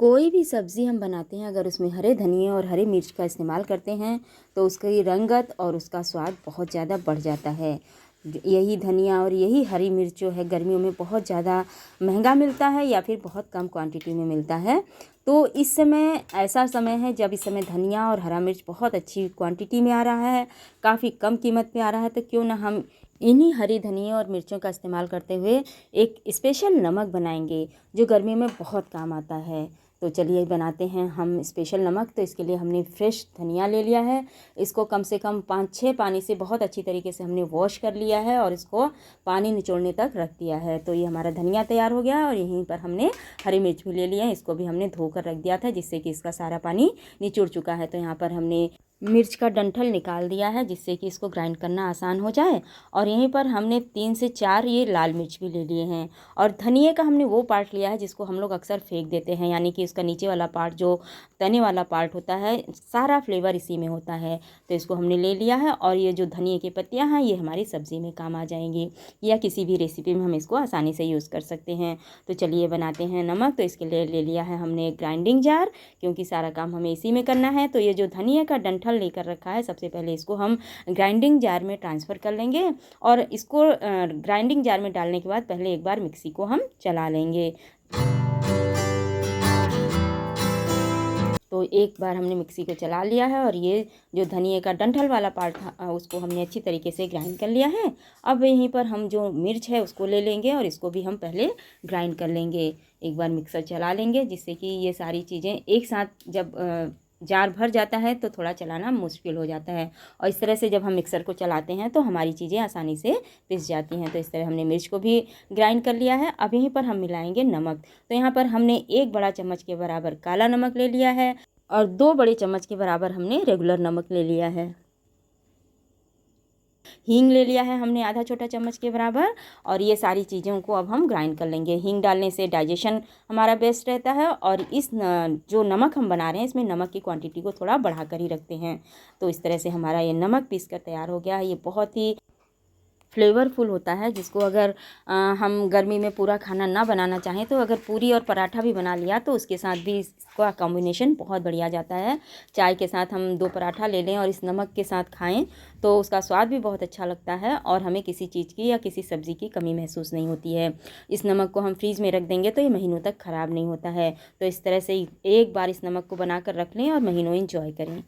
कोई भी सब्ज़ी हम बनाते हैं अगर उसमें हरे धनिए और हरे मिर्च का इस्तेमाल करते हैं तो उसकी रंगत और उसका स्वाद बहुत ज़्यादा बढ़ जाता है। यही धनिया और यही हरी मिर्च जो है गर्मियों में बहुत ज़्यादा महंगा मिलता है या फिर बहुत कम क्वांटिटी में मिलता है। तो इस समय ऐसा समय है जब इस समय धनिया और हरा मिर्च बहुत अच्छी क्वांटिटी में आ रहा है, काफ़ी कम कीमत में आ रहा है। तो क्यों ना हम इन्हीं हरी धनिया और मिर्चों का इस्तेमाल करते हुए एक स्पेशल नमक बनाएंगे जो गर्मियों में बहुत काम आता है। तो चलिए बनाते हैं हम स्पेशल नमक। तो इसके लिए हमने फ्रेश धनिया ले लिया है। इसको कम से कम 5-6 पानी से बहुत अच्छी तरीके से हमने वॉश कर लिया है और इसको पानी निचोड़ने तक रख दिया है। तो ये हमारा धनिया तैयार हो गया है। और यहीं पर हमने हरी मिर्च भी ले लिया है, इसको भी हमने धोकर रख दिया था जिससे कि इसका सारा पानी निचोड़ चुका है। तो यहाँ पर हमने मिर्च का डंठल निकाल दिया है जिससे कि इसको ग्राइंड करना आसान हो जाए। और यहीं पर हमने 3 से 4 ये लाल मिर्च भी ले लिए हैं। और धनिए का हमने वो पार्ट लिया है जिसको हम लोग अक्सर फेंक देते हैं, यानी कि उसका नीचे वाला पार्ट जो तने वाला पार्ट होता है, सारा फ्लेवर इसी में होता है। तो इसको हमने ले लिया है। और ये जो धनिए की पत्तियां हैं ये हमारी सब्ज़ी में काम आ जाएंगी या किसी भी रेसिपी में हम इसको आसानी से यूज़ कर सकते हैं। तो चलिए बनाते हैं नमक। तो इसके लिए ले लिया है हमने ग्राइंडिंग जार, क्योंकि सारा काम हमें इसी में करना है। तो ये जो धनिया का डंठल लेकर रखा है, सबसे पहले इसको हम ग्राइंडिंग जार में ट्रांसफ़र कर लेंगे। और इसको ग्राइंडिंग जार में डालने के बाद पहले एक बार मिक्सी को हम चला लेंगे। तो एक बार हमने मिक्सी को चला लिया है और ये जो धनिए का डंठल वाला पार्ट था उसको हमने अच्छी तरीके से ग्राइंड कर लिया है। अब यहीं पर हम जो मिर्च है उसको ले लेंगे और इसको भी हम पहले ग्राइंड कर लेंगे। एक बार मिक्सर चला लेंगे जिससे कि ये सारी चीज़ें एक साथ, जब जार भर जाता है तो थोड़ा चलाना मुश्किल हो जाता है। और इस तरह से जब हम मिक्सर को चलाते हैं तो हमारी चीज़ें आसानी से पिस जाती हैं। तो इस तरह हमने मिर्च को भी ग्राइंड कर लिया है। अब यहीं पर हम मिलाएंगे नमक। तो यहाँ पर हमने 1 बड़ा चम्मच के बराबर काला नमक ले लिया है और 2 बड़े चम्मच के बराबर हमने रेगुलर नमक ले लिया है। हींग ले लिया है हमने आधा छोटा चम्मच के बराबर। और ये सारी चीज़ों को अब हम ग्राइंड कर लेंगे। हींग डालने से डाइजेशन हमारा बेस्ट रहता है। और जो नमक हम बना रहे हैं इसमें नमक की क्वांटिटी को थोड़ा बढ़ा कर ही रखते हैं। तो इस तरह से हमारा ये नमक पीस कर तैयार हो गया है। ये बहुत ही फ्लेवरफुल होता है, जिसको अगर हम गर्मी में पूरा खाना ना बनाना चाहें तो अगर पूरी और पराठा भी बना लिया तो उसके साथ भी इसका कॉम्बिनेशन बहुत बढ़िया जाता है। चाय के साथ हम 2 पराठा ले लें और इस नमक के साथ खाएं तो उसका स्वाद भी बहुत अच्छा लगता है और हमें किसी चीज़ की या किसी सब्ज़ी की कमी महसूस नहीं होती है। इस नमक को हम फ्रीज़ में रख देंगे तो ये महीनों तक ख़राब नहीं होता है। तो इस तरह से एक बार इस नमक को बना कर रख लें और महीनों इंजॉय करें।